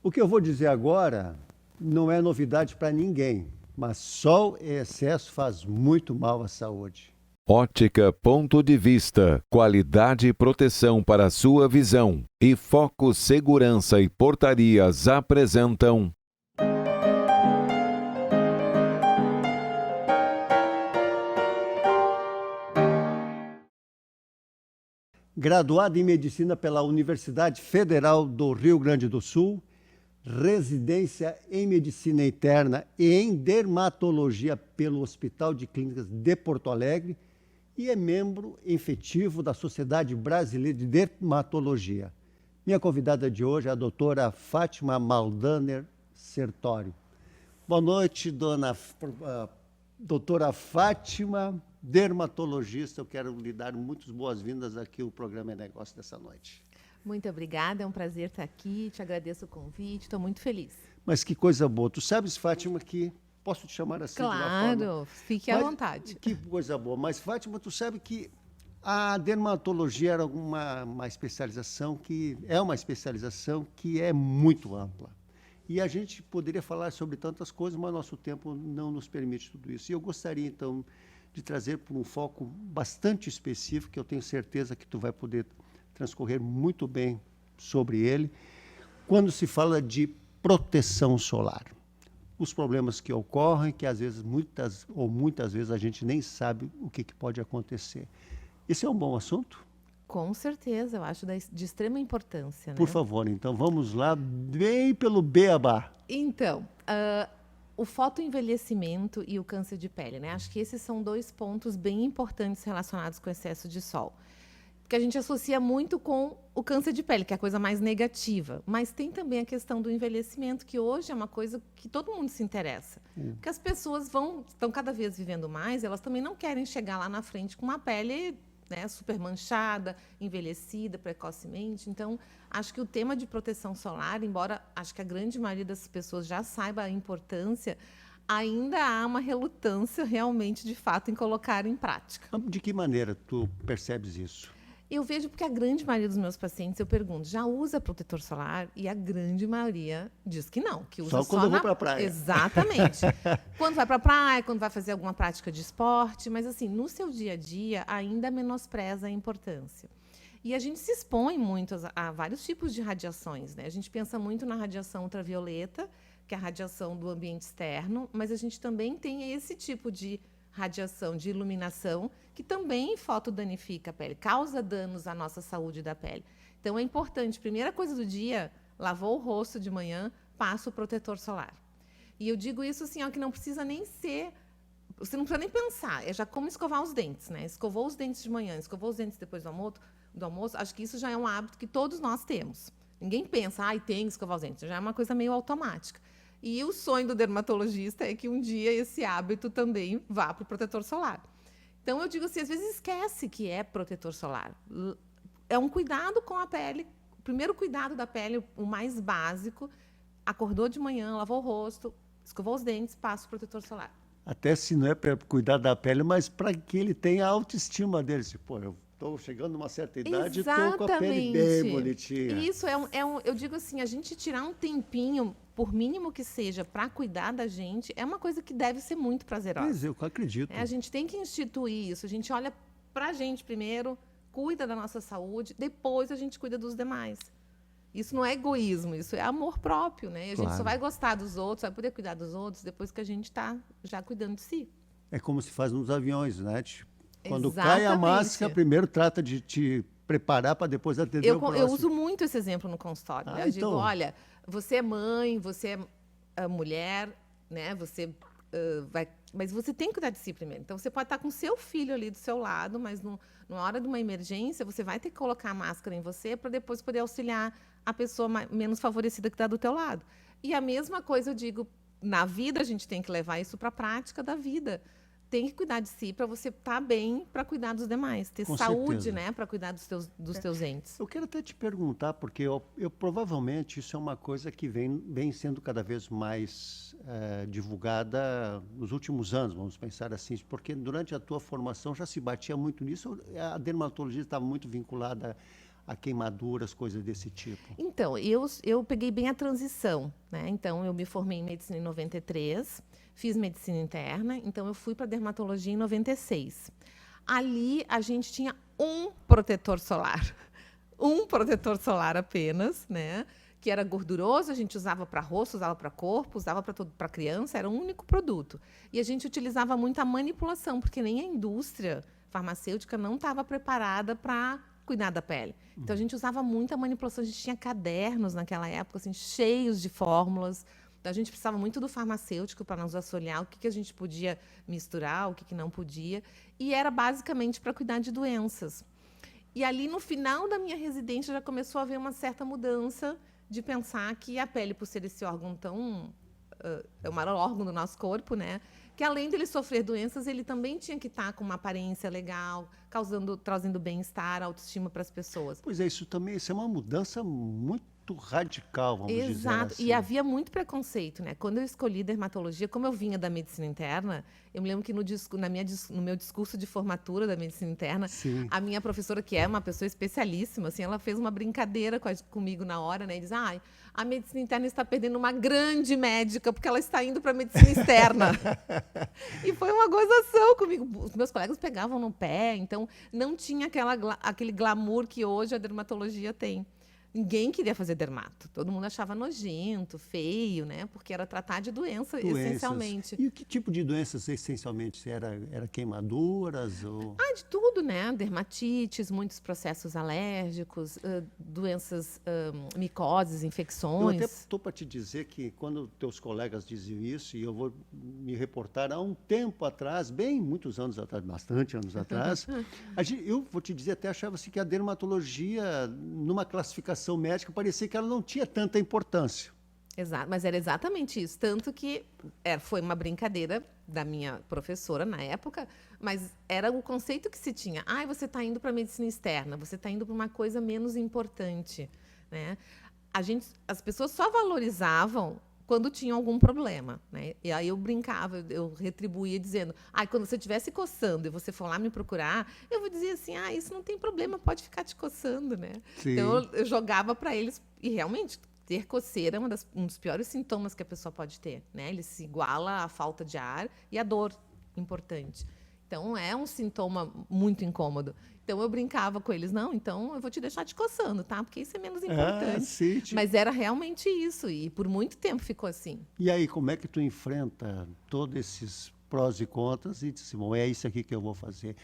O que eu vou dizer agora não é novidade para ninguém, mas sol em excesso faz muito mal à saúde. Ótica Ponto de Vista, qualidade e proteção para a sua visão. E Foco Segurança e Portarias apresentam... Graduado em Medicina pela Universidade Federal do Rio Grande do Sul, residência em Medicina Interna e em Dermatologia pelo Hospital de Clínicas de Porto Alegre e é membro efetivo da Sociedade Brasileira de Dermatologia. Minha convidada de hoje é a doutora Fátima Maldaner Sertório. Boa noite, doutora Fátima, dermatologista. Eu quero lhe dar muitas boas-vindas aqui ao programa É Negócio dessa noite. Muito obrigada, é um prazer estar aqui, te agradeço o convite, estou muito feliz. Mas que coisa boa. Tu sabes, Fátima, que posso te chamar assim? Claro, de uma forma... fique à vontade. Que coisa boa. Mas, Fátima, tu sabe que a dermatologia era uma especialização que é muito ampla. E a gente poderia falar sobre tantas coisas, mas nosso tempo não nos permite tudo isso. E eu gostaria, então, de trazer para um foco bastante específico, que eu tenho certeza que tu vai poder transcorrer muito bem sobre ele, quando se fala de proteção solar. Os problemas que ocorrem, que às vezes, muitas vezes, a gente nem sabe o que pode acontecer. Esse é um bom assunto? Com certeza, eu acho de extrema importância. Né? Por favor, então vamos lá, bem pelo beabá. Então, o fotoenvelhecimento e o câncer de pele, né? Acho que esses são dois pontos bem importantes relacionados com o excesso de sol. Porque a gente associa muito com o câncer de pele, que é a coisa mais negativa. Mas tem também a questão do envelhecimento, que hoje é uma coisa que todo mundo se interessa. Porque as pessoas estão cada vez vivendo mais, elas também não querem chegar lá na frente com uma pele, né, super manchada, envelhecida precocemente. Então, acho que o tema de proteção solar, embora acho que a grande maioria das pessoas já saiba a importância, ainda há uma relutância realmente, de fato, em colocar em prática. De que maneira tu percebes isso? Eu vejo porque a grande maioria dos meus pacientes, eu pergunto, já usa protetor solar? E a grande maioria diz que não, que usa só quando eu vou para a praia. Exatamente. Quando vai para a praia, quando vai fazer alguma prática de esporte, mas assim, no seu dia a dia, ainda menospreza a importância. E a gente se expõe muito a vários tipos de radiações, né? A gente pensa muito na radiação ultravioleta, que é a radiação do ambiente externo, mas a gente também tem esse tipo de radiação de iluminação, que também fotodanifica a pele, causa danos à nossa saúde da pele. Então, é importante, primeira coisa do dia, lavou o rosto de manhã, passa o protetor solar. E eu digo isso assim, ó, que não precisa nem ser, você não precisa nem pensar, é já como escovar os dentes, né? Escovou os dentes de manhã, escovou os dentes depois do almoço, acho que isso já é um hábito que todos nós temos. Ninguém pensa, tem que escovar os dentes, já é uma coisa meio automática. E o sonho do dermatologista é que um dia esse hábito também vá para o protetor solar. Então, eu digo assim, às vezes esquece que é protetor solar. É um cuidado com a pele, o primeiro cuidado da pele, o mais básico, acordou de manhã, lavou o rosto, escovou os dentes, passa o protetor solar. Até se não é para cuidar da pele, mas para que ele tenha a autoestima dele. Pô, eu estou chegando numa certa idade e estou com a pele bem bonitinha. Isso eu digo assim, a gente tirar um tempinho, por mínimo que seja, para cuidar da gente, é uma coisa que deve ser muito prazerosa. Pois eu acredito. A gente tem que instituir isso. A gente olha para a gente primeiro, cuida da nossa saúde, depois a gente cuida dos demais. Isso não é egoísmo, isso é amor próprio, né? A gente só vai gostar dos outros, vai poder cuidar dos outros depois que a gente está já cuidando de si. É como se faz nos aviões, né? Quando cai a máscara, primeiro trata de te preparar para depois atender o próximo. Eu uso muito esse exemplo no consultório. Né? Eu digo, olha, você é mãe, você é mulher, né? Você mas você tem que cuidar de si primeiro. Então, você pode estar com seu filho ali do seu lado, mas na hora de uma emergência, você vai ter que colocar a máscara em você para depois poder auxiliar a pessoa menos favorecida que está do teu lado. E a mesma coisa eu digo, na vida a gente tem que levar isso para a prática da vida. Tem que cuidar de si para você estar bem para cuidar dos demais. Ter com saúde, certeza, né, para cuidar dos teus entes. Eu quero até te perguntar, porque eu provavelmente isso é uma coisa que vem sendo cada vez mais divulgada nos últimos anos, vamos pensar assim, porque durante a tua formação já se batia muito nisso, a dermatologia estava muito vinculada a queimaduras, coisas desse tipo? Então, eu peguei bem a transição, né? Então, eu me formei em medicina em 93, fiz medicina interna, então eu fui para dermatologia em 96. Ali, a gente tinha um protetor solar apenas, né? Que era gorduroso, a gente usava para rosto, usava para corpo, usava para criança, era um único produto. E a gente utilizava muito a manipulação, porque nem a indústria farmacêutica não estava preparada para cuidar da pele. Então, a gente usava muita manipulação, a gente tinha cadernos naquela época, assim, cheios de fórmulas. Então, a gente precisava muito do farmacêutico para nos auxiliar o que a gente podia misturar, o que não podia. E era basicamente para cuidar de doenças. E ali, no final da minha residência, já começou a haver uma certa mudança de pensar que a pele, por ser esse órgão tão... é o maior órgão do nosso corpo, né? Que além dele sofrer doenças, ele também tinha que estar com uma aparência legal, trazendo bem-estar, autoestima para as pessoas. Pois é, isso é uma mudança muito radical, vamos dizer Exato. assim. E havia muito preconceito, né? Quando eu escolhi dermatologia, como eu vinha da medicina interna, eu me lembro que no meu discurso de formatura da medicina interna, Sim. a minha professora, que é uma pessoa especialíssima, assim, ela fez uma brincadeira comigo na hora, né? E diz, a medicina interna está perdendo uma grande médica porque ela está indo para a medicina externa. E foi uma gozação comigo. Os meus colegas pegavam no pé, então não tinha aquele glamour que hoje a dermatologia tem. Ninguém queria fazer dermato. Todo mundo achava nojento, feio, né? Porque era tratar de doença, essencialmente. E que tipo de doenças, essencialmente? Era queimaduras? Ou... De tudo, né? Dermatites, muitos processos alérgicos, doenças, micoses, Eu infecções. até estou para te dizer que quando teus colegas diziam isso, e eu vou me reportar há um tempo atrás, muitos anos atrás, bastante anos atrás, eu vou te dizer, até achava-se que a dermatologia, numa classificação médica, parecia que ela não tinha tanta importância. Exato, mas era exatamente isso. Tanto que foi uma brincadeira da minha professora na época, mas era o conceito que se tinha. Você está indo para a medicina externa, você está indo para uma coisa menos importante, né? As pessoas só valorizavam quando tinham algum problema, né? E aí eu brincava, eu retribuía dizendo, quando você estiver se coçando e você for lá me procurar, eu vou dizer assim, isso não tem problema, pode ficar te coçando, né? Sim. Então eu jogava para eles, e realmente ter coceira é um dos piores sintomas que a pessoa pode ter, né? Ele se iguala à falta de ar e à dor, importante. Então, é um sintoma muito incômodo. Então, eu brincava com eles, não, então eu vou te deixar te coçando, tá? Porque isso é menos importante. Sim, Mas era realmente isso, e por muito tempo ficou assim. E aí, como é que tu enfrenta todos esses prós e contras e disse, bom, é isso aqui que eu vou fazer?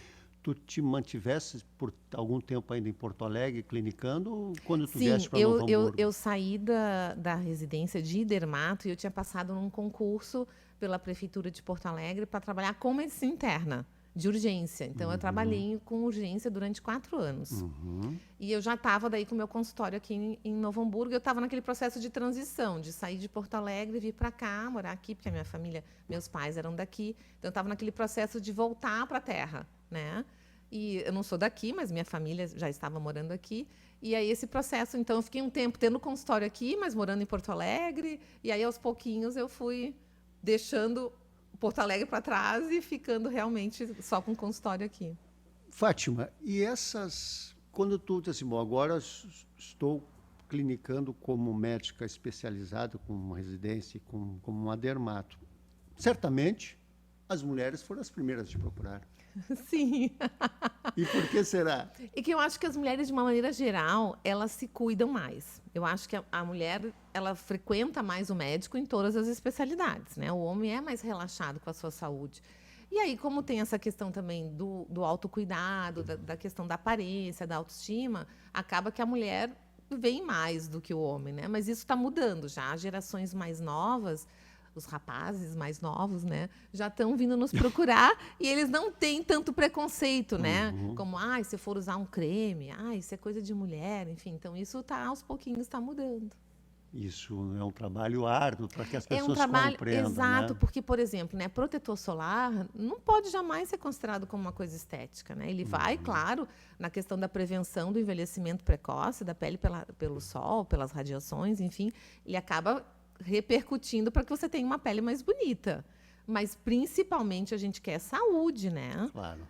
Tu te mantivesse por algum tempo ainda em Porto Alegre, clinicando, ou quando tu vieste para Novo Hamburgo? Eu saí da residência de dermato e eu tinha passado num concurso pela Prefeitura de Porto Alegre para trabalhar com medicina interna, de urgência. Então, eu trabalhei com urgência durante 4 anos. E eu já estava daí com o meu consultório aqui em Novo Hamburgo. Eu estava naquele processo de transição, de sair de Porto Alegre e vir para cá, morar aqui, porque a minha família, meus pais eram daqui. Então, eu estava naquele processo de voltar para a terra, né? E eu não sou daqui, mas minha família já estava morando aqui. E aí, esse processo, então, eu fiquei um tempo tendo consultório aqui, mas morando em Porto Alegre. E aí, aos pouquinhos, eu fui deixando Porto Alegre para trás e ficando realmente só com consultório aqui. Fátima, e quando tu diz assim, bom, agora estou clinicando como médica especializada, com uma residência, como uma dermato, certamente as mulheres foram as primeiras a te procurar. Sim. E por que será? E que eu acho que as mulheres, de uma maneira geral, elas se cuidam mais. Eu acho que a mulher, ela frequenta mais o médico em todas as especialidades, né? O homem é mais relaxado com a sua saúde. E aí, como tem essa questão também do autocuidado, da questão da aparência, da autoestima, acaba que a mulher vem mais do que o homem, né? Mas isso está mudando já. As gerações mais novas, os rapazes mais novos, né, já estão vindo nos procurar e eles não têm tanto preconceito, né? Como, se eu for usar um creme, isso é coisa de mulher, enfim. Então, isso aos pouquinhos está mudando. Isso é um trabalho árduo para que as pessoas É um trabalho, compreendam. exato, né? porque, por exemplo, né, protetor solar não pode jamais ser considerado como uma coisa estética, né? Ele vai, claro, na questão da prevenção do envelhecimento precoce da pele pelo sol, pelas radiações, enfim, ele acaba repercutindo para que você tenha uma pele mais bonita. mas principalmente a gente quer saúde, né? Claro.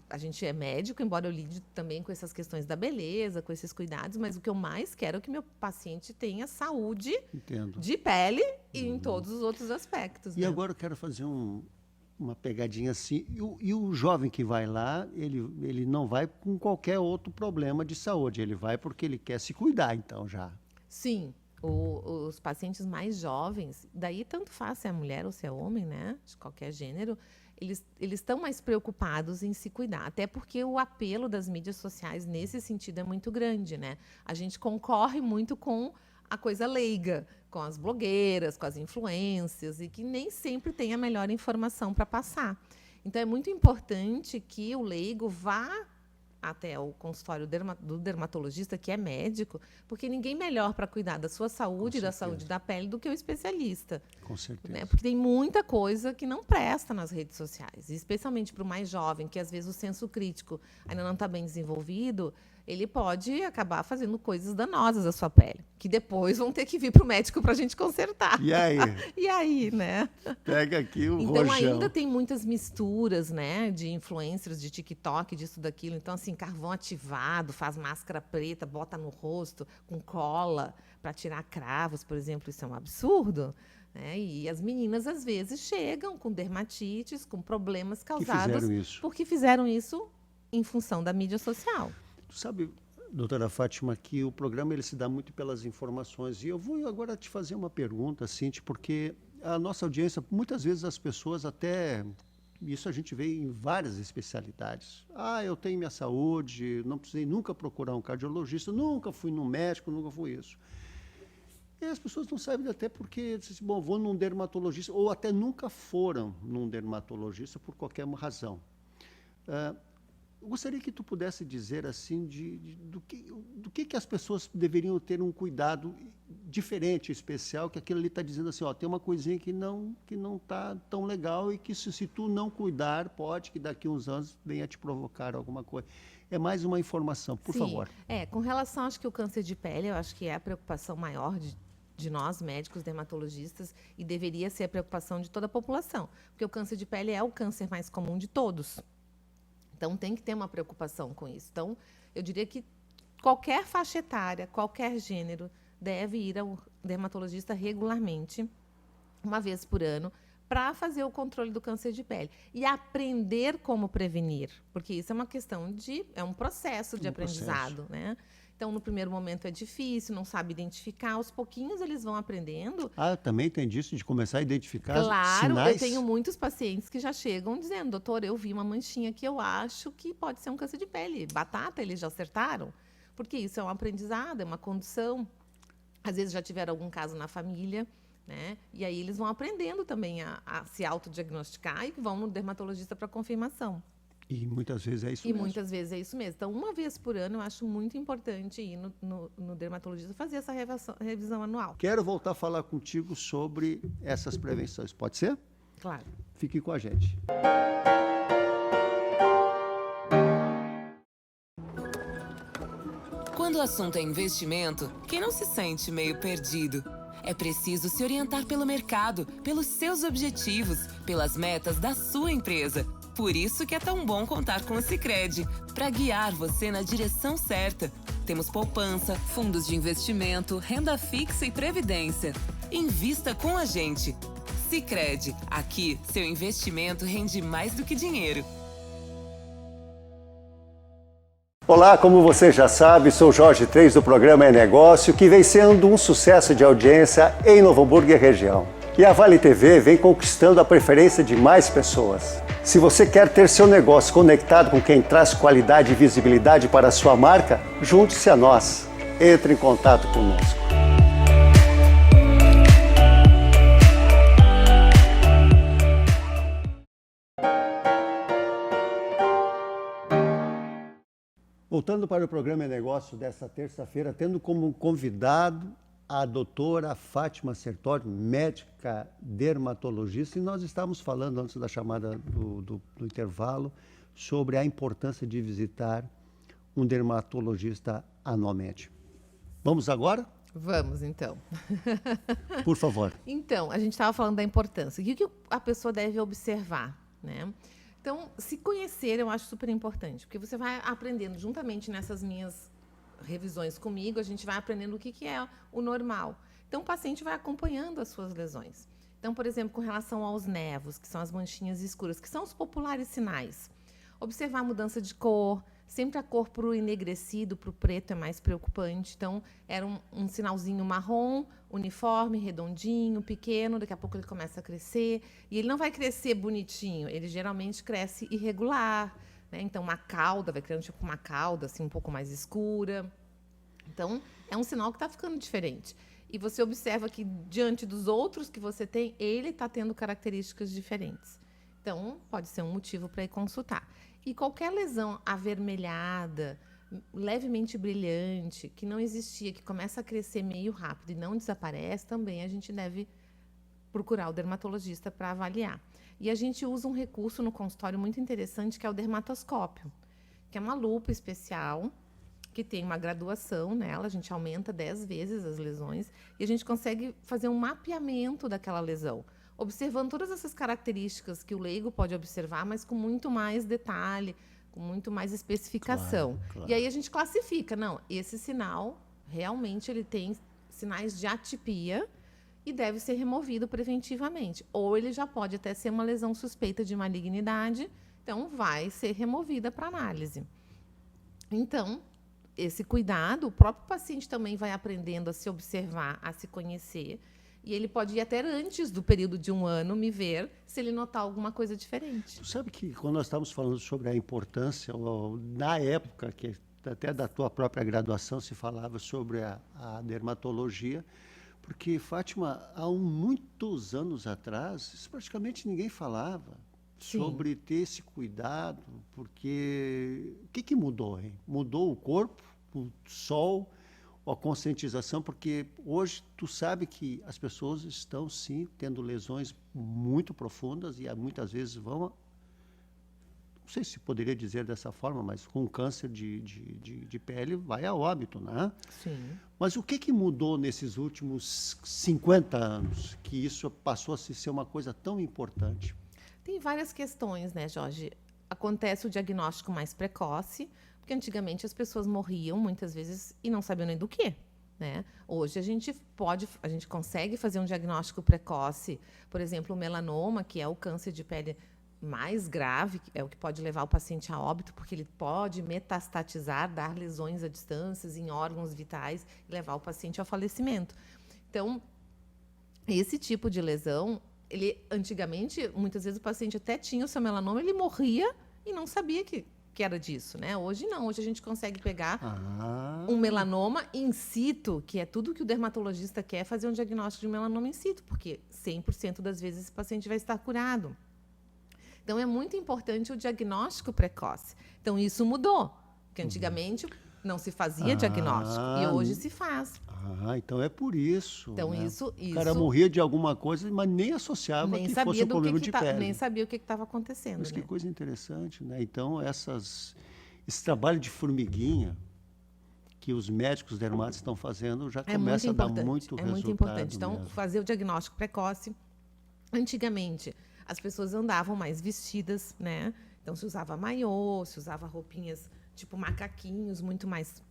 A gente é médico, embora eu lide também com essas questões da beleza, com esses cuidados, mas o que eu mais quero é que meu paciente tenha saúde Entendo. de pele e em todos os outros aspectos. E né? agora eu quero fazer uma pegadinha assim. E o jovem que vai lá, ele não vai com qualquer outro problema de saúde. Ele vai porque ele quer se cuidar, então, já. Sim, os pacientes mais jovens, daí tanto faz se é mulher ou se é homem, né? De qualquer gênero, eles estão mais preocupados em se cuidar. Até porque o apelo das mídias sociais nesse sentido é muito grande, né? A gente concorre muito com a coisa leiga, com as blogueiras, com as influências, e que nem sempre tem a melhor informação para passar. Então, é muito importante que o leigo vá até o consultório do dermatologista, que é médico, porque ninguém melhor para cuidar da sua saúde e da saúde da pele do que o especialista. Com certeza. Né? Porque tem muita coisa que não presta nas redes sociais, e especialmente para o mais jovem, que às vezes o senso crítico ainda não está bem desenvolvido, ele pode acabar fazendo coisas danosas à sua pele, que depois vão ter que vir para o médico para a gente consertar. E aí? E aí, né? Pega aqui o Então, rojão. ainda tem muitas misturas, né, de influencers, de TikTok, disso, daquilo. Então, assim, carvão ativado, faz máscara preta, bota no rosto, com cola, para tirar cravos, por exemplo. Isso é um absurdo. Né? E as meninas, às vezes, chegam com dermatites, com problemas causados fizeram isso. porque fizeram isso em função da mídia social. Tu sabe, doutora Fátima, que o programa ele se dá muito pelas informações. E eu vou agora te fazer uma pergunta, Cintia, porque a nossa audiência, muitas vezes as pessoas até... Isso a gente vê em várias especialidades. Ah, eu tenho minha saúde, não precisei nunca procurar um cardiologista, nunca fui num médico, nunca fui isso. E as pessoas não sabem até porque, dizem assim, bom, vou num dermatologista, ou até nunca foram num dermatologista por qualquer razão. Eu gostaria que tu pudesse dizer assim do que as pessoas deveriam ter um cuidado diferente, especial, que aquilo ali está dizendo assim, ó, tem uma coisinha que não está tão legal e que se tu não cuidar, pode que daqui a uns anos venha te provocar alguma coisa. É mais uma informação, por favor. Com relação, acho que o câncer de pele, eu acho que é a preocupação maior de nós, médicos, dermatologistas, e deveria ser a preocupação de toda a população, porque o câncer de pele é o câncer mais comum de todos. Então, tem que ter uma preocupação com isso. Então, eu diria que qualquer faixa etária, qualquer gênero, deve ir ao dermatologista regularmente, uma vez por ano, para fazer o controle do câncer de pele. E aprender como prevenir, porque isso é uma questão é um processo de aprendizado, né? Então, no primeiro momento é difícil, não sabe identificar. Aos pouquinhos eles vão aprendendo. Ah, também tem disso, de começar a identificar Claro, sinais? eu tenho muitos pacientes que já chegam dizendo, doutor, eu vi uma manchinha que eu acho que pode ser um câncer de pele. Batata, eles já acertaram? Porque isso é um aprendizado, é uma condução. Às vezes já tiveram algum caso na família, né? E aí eles vão aprendendo também a se autodiagnosticar e vão no dermatologista para confirmação. E muitas vezes é isso E mesmo. muitas vezes é isso mesmo. Então, uma vez por ano, eu acho muito importante ir no dermatologista fazer essa revisão anual. Quero voltar a falar contigo sobre essas prevenções. Pode ser? Claro. Fique com a gente. Quando o assunto é investimento, quem não se sente meio perdido? É preciso se orientar pelo mercado, pelos seus objetivos, pelas metas da sua empresa. Por isso que é tão bom contar com o Sicredi, para guiar você na direção certa. Temos poupança, fundos de investimento, renda fixa e previdência. Invista com a gente. Sicredi, aqui seu investimento rende mais do que dinheiro. Olá, como você já sabe, sou Jorge 3 do programa É Negócio, que vem sendo um sucesso de audiência em Novo Hamburgo e região. E a Vale TV vem conquistando a preferência de mais pessoas. Se você quer ter seu negócio conectado com quem traz qualidade e visibilidade para a sua marca, junte-se a nós. Entre em contato conosco. Voltando para o programa É Negócio desta terça-feira, tendo como convidado a doutora Fátima Sertori, médica dermatologista, e nós estávamos falando antes da chamada do intervalo sobre a importância de visitar um dermatologista anualmente. Vamos agora? Vamos, então. Por favor. Então, a gente estava falando da importância. O que a pessoa deve observar, né? Então, se conhecer, eu acho super importante, porque você vai aprendendo, juntamente nessas minhas revisões comigo, a gente vai aprendendo o que é o normal. Então, o paciente vai acompanhando as suas lesões. Então, por exemplo, com relação aos nevos, que são as manchinhas escuras, que são os populares sinais. Observar a mudança de cor. Sempre a cor para o enegrecido, para o preto, é mais preocupante. Então, era um sinalzinho marrom, uniforme, redondinho, pequeno. Daqui a pouco ele começa a crescer. E ele não vai crescer bonitinho. Ele geralmente cresce irregular, né? Então, uma cauda, vai criando tipo uma cauda assim, um pouco mais escura. Então, é um sinal que está ficando diferente. E você observa que, diante dos outros que você tem, ele está tendo características diferentes. Então, pode ser um motivo para ir consultar. E qualquer lesão avermelhada, levemente brilhante, que não existia, que começa a crescer meio rápido e não desaparece, também a gente deve procurar o dermatologista para avaliar. E a gente usa um recurso no consultório muito interessante, que é o dermatoscópio, que é uma lupa especial, que tem uma graduação nela, a gente aumenta 10 vezes as lesões, e a gente consegue fazer um mapeamento daquela lesão, observando todas essas características que o leigo pode observar, mas com muito mais detalhe, com muito mais especificação. Claro, claro. E aí a gente classifica, não, esse sinal, realmente ele tem sinais de atipia e deve ser removido preventivamente. Ou ele já pode até ser uma lesão suspeita de malignidade, então vai ser removida para análise. Então, esse cuidado, o próprio paciente também vai aprendendo a se observar, a se conhecer. E ele pode ir até antes do período de 1 ano me ver se ele notar alguma coisa diferente. Tu sabe que quando nós estávamos falando sobre a importância, na época, que até da tua própria graduação se falava sobre a dermatologia, porque, Fátima, há muitos anos atrás, isso praticamente ninguém falava. Sim. Sobre ter esse cuidado, porque o que mudou, hein? Mudou o corpo, o sol, a conscientização, porque hoje tu sabe que as pessoas estão, sim, tendo lesões muito profundas e muitas vezes vão, não sei se poderia dizer dessa forma, mas com câncer de pele vai a óbito, né? Sim. Mas o que mudou nesses últimos 50 anos, que isso passou a ser uma coisa tão importante? Tem várias questões, né, Jorge? Acontece o diagnóstico mais precoce, porque antigamente as pessoas morriam muitas vezes e não sabiam nem do quê, né? Hoje a gente consegue fazer um diagnóstico precoce, por exemplo, o melanoma, que é o câncer de pele mais grave, é o que pode levar o paciente a óbito, porque ele pode metastatizar, dar lesões à distância em órgãos vitais e levar o paciente ao falecimento. Então, esse tipo de lesão, antigamente, muitas vezes o paciente até tinha o seu melanoma, ele morria e não sabia que era disso, né? Hoje não, hoje a gente consegue pegar um melanoma in situ, que é tudo que o dermatologista quer, fazer um diagnóstico de um melanoma in situ, porque 100% das vezes esse paciente vai estar curado. Então, é muito importante o diagnóstico precoce. Então, isso mudou, porque antigamente não se fazia diagnóstico e hoje se faz. Então é por isso. Então, né? isso... O cara morria de alguma coisa, mas nem associava nem que sabia fosse um problema de pele. Nem sabia o que estava acontecendo. Mas né? que coisa interessante, né? Então, esse trabalho de formiguinha que os médicos dermatos estão fazendo já começa a dar muito resultado. É muito importante. Então, mesmo. fazer o diagnóstico precoce. Antigamente, as pessoas andavam mais vestidas, né? Então, se usava maiô, se usava roupinhas tipo macaquinhos, muito mais...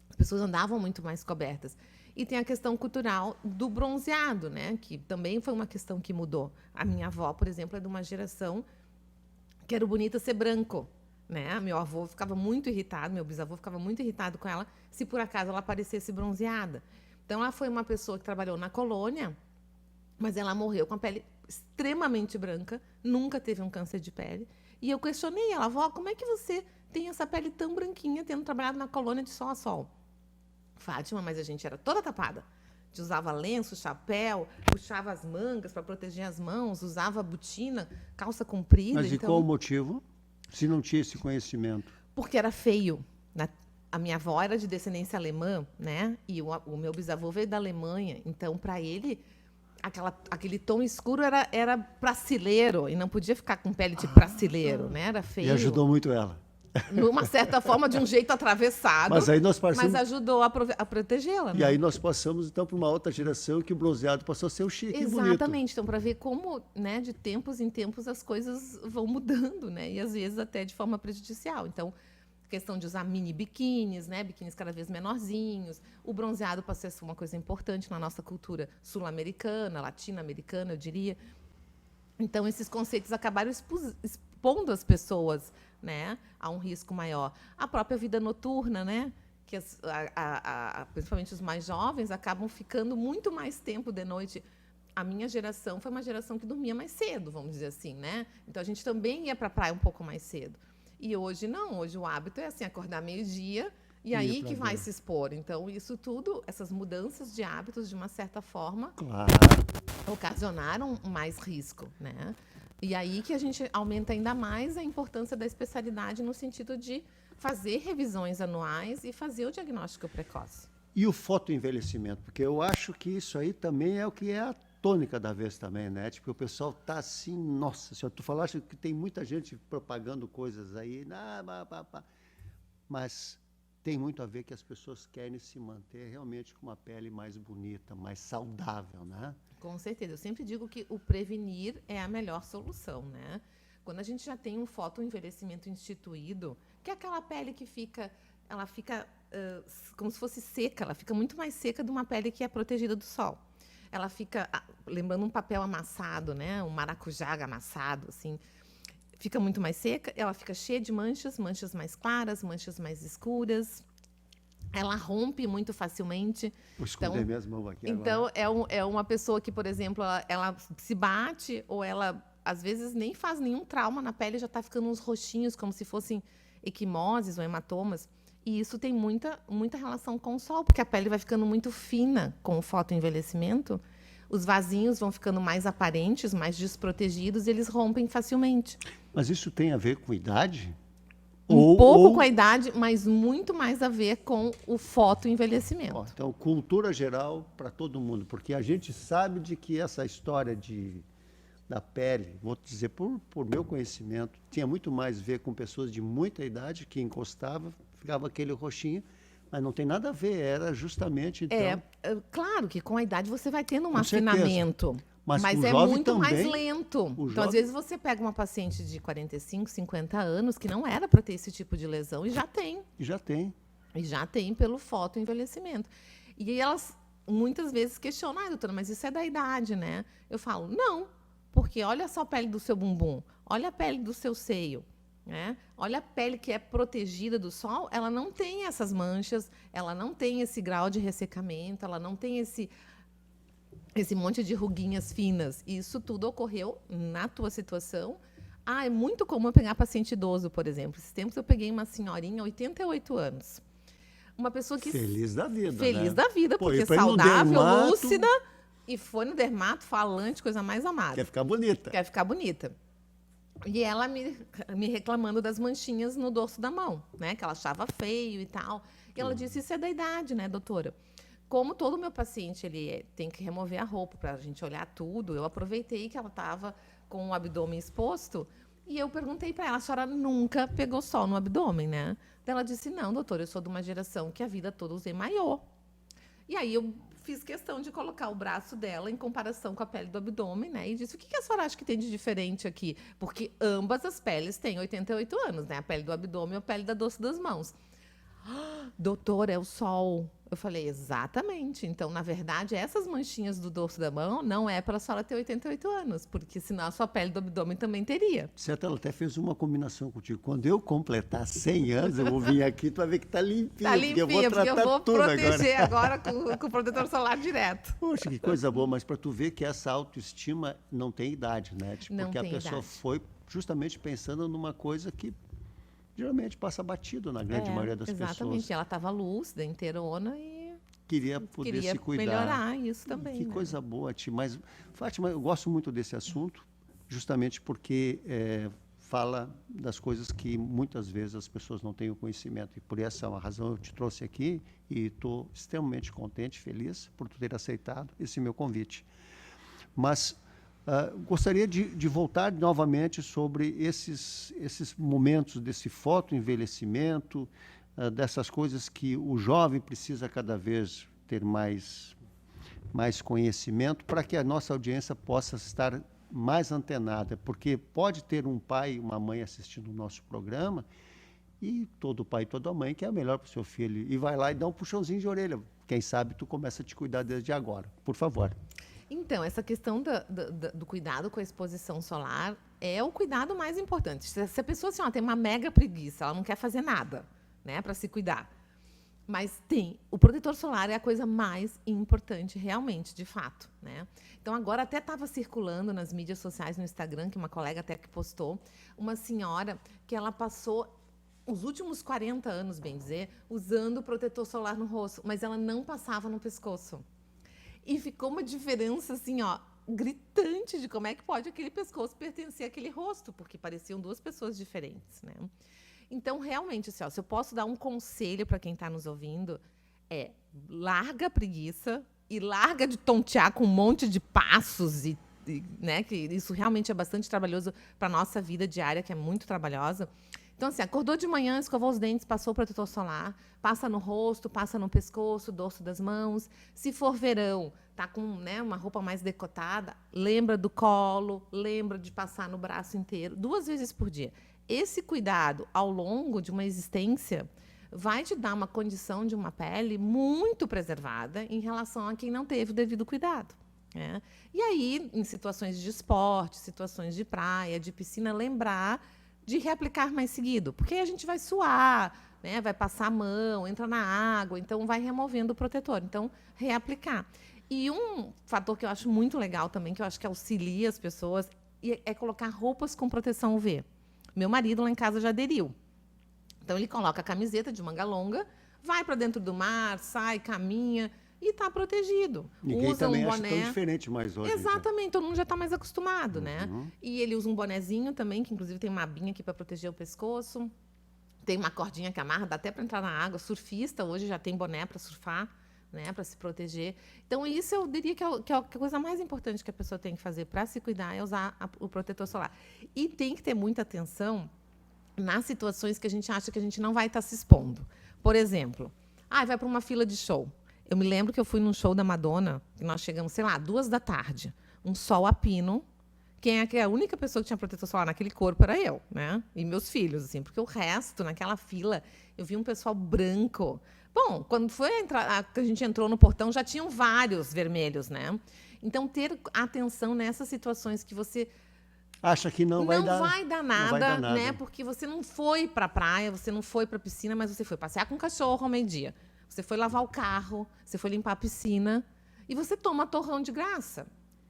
As pessoas andavam muito mais cobertas. E tem a questão cultural do bronzeado, né? Que também foi uma questão que mudou. A minha avó, por exemplo, é de uma geração que era bonita ser branco, né? Meu avô ficava muito irritado, meu bisavô ficava muito irritado com ela se por acaso ela aparecesse bronzeada. Então, ela foi uma pessoa que trabalhou na colônia, mas ela morreu com a pele extremamente branca, nunca teve um câncer de pele. E eu questionei ela, avó, como é que você tem essa pele tão branquinha, tendo trabalhado na colônia de sol a sol? Fátima, mas a gente era toda tapada. A gente usava lenço, chapéu, puxava as mangas para proteger as mãos, usava botina, calça comprida. Mas e qual o motivo? Se não tinha esse conhecimento? Porque era feio. A minha avó era de descendência alemã, né? E o meu bisavô veio da Alemanha. Então, para ele, aquele tom escuro era brasileiro. E não podia ficar com pele de brasileiro, né? Era feio. E ajudou muito ela. numa certa forma, de um jeito atravessado, Mas aí nós passamos, mas ajudou a protegê-la. e Né? aí nós passamos então para uma outra geração que o bronzeado passou a ser o chique e bonito. Exatamente. Então, para ver como, né, de tempos em tempos as coisas vão mudando, né? E às vezes até de forma prejudicial. Então, questão de usar mini biquínis, né? Biquínis cada vez menorzinhos. O bronzeado passou a ser uma coisa importante na nossa cultura sul-americana, latino-americana, eu diria. Então, esses conceitos acabaram expondo as pessoas, né, a um risco maior. A própria vida noturna, né, que principalmente os mais jovens acabam ficando muito mais tempo de noite. A minha geração foi uma geração que dormia mais cedo, vamos dizer assim, né? Então, a gente também ia para a praia um pouco mais cedo. E hoje não, hoje o hábito é assim, acordar meio-dia e aí que vai se expor. Então, isso tudo, essas mudanças de hábitos, de uma certa forma, Claro. ocasionaram mais risco, né? E aí que a gente aumenta ainda mais a importância da especialidade no sentido de fazer revisões anuais e fazer o diagnóstico precoce. E o fotoenvelhecimento, porque eu acho que isso aí também é o que é a tônica da vez também, né? Tipo, o pessoal tá assim, nossa senhora, tu falaste que tem muita gente propagando coisas aí, mas tem muito a ver que as pessoas querem se manter realmente com uma pele mais bonita, mais saudável, né? Com certeza. Eu sempre digo que o prevenir é a melhor solução, né? Quando a gente já tem um fotoenvelhecimento instituído, que é aquela pele que ela fica como se fosse seca, ela fica muito mais seca de uma pele que é protegida do sol. Ela fica, lembrando um papel amassado, né? Um maracujá amassado, assim. Fica muito mais seca, ela fica cheia de manchas, manchas mais claras, manchas mais escuras. Ela rompe muito facilmente. Vou esconder minhas mãos aqui então agora. é uma pessoa que, por exemplo, ela se bate ou ela, às vezes, nem faz nenhum trauma na pele, já está ficando uns roxinhos, como se fossem equimoses ou hematomas. E isso tem muita relação com o sol, porque a pele vai ficando muito fina com o fotoenvelhecimento. Os vasinhos vão ficando mais aparentes, mais desprotegidos, e eles rompem facilmente. Mas isso tem a ver com idade? Um pouco com a idade, mas muito mais a ver com o fotoenvelhecimento. Então, cultura geral para todo mundo, porque a gente sabe de que essa história da pele, vou te dizer por meu conhecimento, tinha muito mais a ver com pessoas de muita idade que encostava, ficava aquele roxinho, mas não tem nada a ver, era justamente então... Claro que com a idade você vai tendo um Com certeza. afinamento. Mas o é jovem muito mais também, lento. Então, jovem- às vezes, você pega uma paciente de 45, 50 anos que não era para ter esse tipo de lesão e já tem. Já tem. E já tem pelo fotoenvelhecimento. E aí elas muitas vezes questionam, doutora, mas isso é da idade, né? Eu falo, não, porque olha só a pele do seu bumbum, olha a pele do seu seio, né? Olha a pele que é protegida do sol, ela não tem essas manchas, ela não tem esse grau de ressecamento, ela não tem esse monte de ruguinhas finas. E isso tudo ocorreu na tua situação. É muito comum eu pegar paciente idoso, por exemplo. Esses tempos eu peguei uma senhorinha, 88 anos. Uma pessoa que... Feliz da vida, Feliz né? da vida, Pô, porque e pra ir no saudável, dermato- lúcida. E foi no dermato, falante, coisa mais amada. Quer ficar bonita. Quer ficar bonita. E ela me reclamando das manchinhas no dorso da mão, né? Que ela achava feio e tal. E ela disse, isso é da idade, né, doutora? Como todo meu paciente ele tem que remover a roupa para a gente olhar tudo, eu aproveitei que ela estava com o abdômen exposto e eu perguntei para ela, a senhora nunca pegou sol no abdômen, né? Daí ela disse, não, doutora, eu sou de uma geração que a vida toda usei maiô. E aí eu fiz questão de colocar o braço dela em comparação com a pele do abdômen, né? E disse, o que a senhora acha que tem de diferente aqui? Porque ambas as peles têm 88 anos, né? A pele do abdômen e a pele da dorso das mãos. Doutora, é o sol. Eu falei, exatamente. Então, na verdade, essas manchinhas do dorso da mão não é para a senhora ter 88 anos, porque senão a sua pele do abdômen também teria. Certo, ela até fez uma combinação contigo. Quando eu completar 100 anos, eu vou vir aqui, tu vai ver que tá limpinha. Tá limpinha, porque eu vou tudo proteger agora. com o protetor solar direto. Poxa, que coisa boa, mas para tu ver que essa autoestima não tem idade, né? Tipo, Não porque a tem pessoa idade. foi justamente pensando numa coisa que geralmente passa batido na grande maioria das Exatamente. pessoas. Ela estava lúcida, inteirona e Queria poder queria se cuidar. melhorar isso também. Que né? coisa boa, Ti. Mas, Fátima, eu gosto muito desse assunto, justamente porque fala das coisas que muitas vezes as pessoas não têm o conhecimento. E por essa razão eu te trouxe aqui e estou extremamente contente, feliz por tu ter aceitado esse meu convite. Mas Gostaria de voltar novamente sobre esses momentos desse fotoenvelhecimento, dessas coisas que o jovem precisa cada vez ter mais conhecimento para que a nossa audiência possa estar mais antenada, porque pode ter um pai e uma mãe assistindo o nosso programa e todo pai e toda mãe quer o melhor para o seu filho e vai lá e dá um puxãozinho de orelha. Quem sabe tu começa a te cuidar desde agora. Por favor. Então, essa questão do cuidado com a exposição solar é o cuidado mais importante. Se a pessoa assim, tem uma mega preguiça, ela não quer fazer nada, né, para se cuidar. Mas o protetor solar é a coisa mais importante, realmente, de fato, né? Então, agora até estava circulando nas mídias sociais, no Instagram, que uma colega até que postou, uma senhora que ela passou os últimos 40 anos, bem dizer, usando protetor solar no rosto, mas ela não passava no pescoço. E ficou uma diferença, assim, gritante de como é que pode aquele pescoço pertencer àquele rosto, porque pareciam duas pessoas diferentes, né? Então, realmente, assim, se eu posso dar um conselho para quem está nos ouvindo, larga a preguiça e larga de tontear com um monte de passos né, que isso realmente é bastante trabalhoso para a nossa vida diária, que é muito trabalhosa. Então, assim, acordou de manhã, escovou os dentes, passou o protetor solar, passa no rosto, passa no pescoço, dorso das mãos. Se for verão, tá com, né, uma roupa mais decotada, lembra do colo, lembra de passar no braço inteiro, 2 vezes por dia. Esse cuidado ao longo de uma existência vai te dar uma condição de uma pele muito preservada em relação a quem não teve o devido cuidado, né? E aí, em situações de esporte, situações de praia, de piscina, lembrar de reaplicar mais seguido, porque aí a gente vai suar, né, vai passar a mão, entra na água, então vai removendo o protetor. Então, reaplicar. E um fator que eu acho muito legal também, que eu acho que auxilia as pessoas, é colocar roupas com proteção UV. Meu marido lá em casa já aderiu. Então, ele coloca a camiseta de manga longa, vai para dentro do mar, sai, caminha e está protegido. Ninguém usa também um acha boné. tão diferente mais hoje. Exatamente, todo mundo já está mais acostumado, né? E ele usa um bonezinho também, que inclusive tem uma abinha aqui para proteger o pescoço. Tem uma cordinha que amarra, dá até para entrar na água. Surfista hoje já tem boné para surfar, né, para se proteger. Então, isso eu diria que é a coisa mais importante que a pessoa tem que fazer para se cuidar, é usar o protetor solar. E tem que ter muita atenção nas situações que a gente acha que a gente não vai estar se expondo. Por exemplo, vai para uma fila de show. Eu me lembro que eu fui num show da Madonna, que nós chegamos, 2 da tarde, um sol a pino. Quem é que a única pessoa que tinha protetor solar naquele corpo era eu, né? E meus filhos, assim, porque o resto, naquela fila, eu vi um pessoal branco. Bom, quando foi que a gente entrou no portão, já tinham vários vermelhos, né? Então, ter atenção nessas situações que você acha que não vai dar nada, né? Porque você não foi para a praia, você não foi para a piscina, mas você foi passear com o cachorro ao meio-dia. Você foi lavar o carro, você foi limpar a piscina e você toma torrão de graça.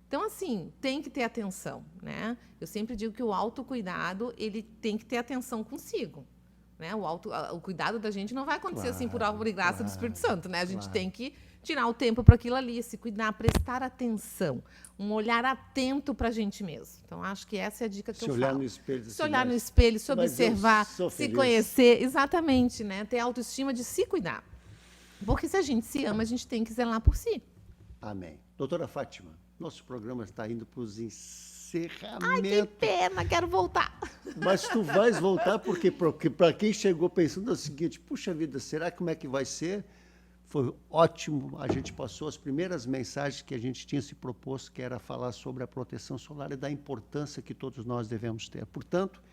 Então, assim, tem que ter atenção, né? Eu sempre digo que o autocuidado, ele tem que ter atenção consigo, né? O cuidado da gente não vai acontecer assim por obra e graça do Espírito Santo, né? A gente tem que tirar o tempo para aquilo ali, se cuidar, prestar atenção, um olhar atento para a gente mesmo. Então, acho que essa é a dica que eu falo. Se olhar no espelho. Se olhar no espelho, se observar, se conhecer, exatamente, né? Ter autoestima de se cuidar. Porque se a gente se ama, a gente tem que zelar por si. Amém. Doutora Fátima, nosso programa está indo para os encerramentos. Ai, que pena, quero voltar. Mas tu vais voltar porque para quem chegou pensando o seguinte, puxa vida, será como é que vai ser? Foi ótimo, a gente passou as primeiras mensagens que a gente tinha se proposto, que era falar sobre a proteção solar e da importância que todos nós devemos ter. Portanto,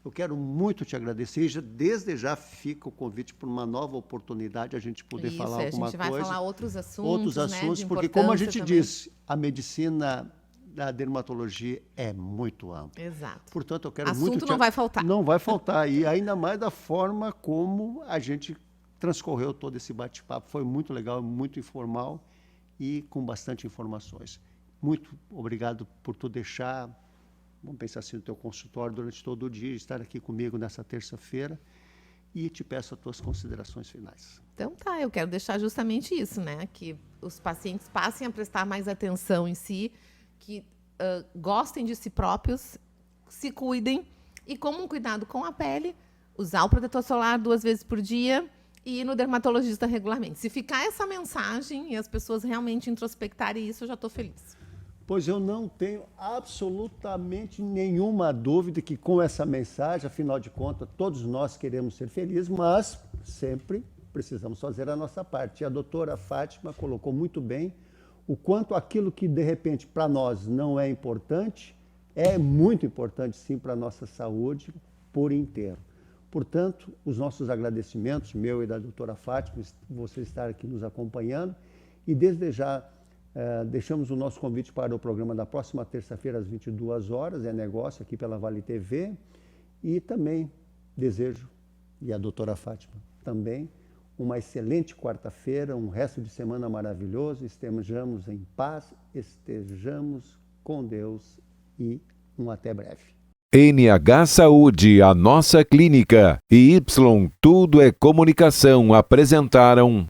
eu quero muito te agradecer e desde já fica o convite para uma nova oportunidade, a gente poder falar alguma coisa. A gente vai falar outros assuntos, outros assuntos, porque como a gente disse, a medicina da dermatologia é muito ampla. Exato. Portanto, eu quero assunto não vai faltar. Não vai faltar, e ainda mais da forma como a gente transcorreu todo esse bate-papo. Foi muito legal, muito informal e com bastante informações. Muito obrigado por tu deixar, vamos pensar assim, no teu consultório durante todo o dia, estar aqui comigo nessa terça-feira, e te peço as tuas considerações finais. Então tá, eu quero deixar justamente isso, né? Que os pacientes passem a prestar mais atenção em si, que gostem de si próprios, se cuidem, e como um cuidado com a pele, usar o protetor solar 2 vezes por dia, e ir no dermatologista regularmente. Se ficar essa mensagem e as pessoas realmente introspectarem isso, eu já estou feliz. Pois eu não tenho absolutamente nenhuma dúvida que com essa mensagem, afinal de contas, todos nós queremos ser felizes, mas sempre precisamos fazer a nossa parte. E a doutora Fátima colocou muito bem o quanto aquilo que, de repente, para nós não é importante, é muito importante, sim, para a nossa saúde por inteiro. Portanto, os nossos agradecimentos, meu e da doutora Fátima, você estar aqui nos acompanhando, e desde já deixamos o nosso convite para o programa da próxima terça-feira, às 22 horas, é negócio aqui pela Vale TV, e também desejo, e a doutora Fátima também, uma excelente quarta-feira, um resto de semana maravilhoso, estejamos em paz, estejamos com Deus e um até breve. NH Saúde, a nossa clínica, e Y Tudo é Comunicação apresentaram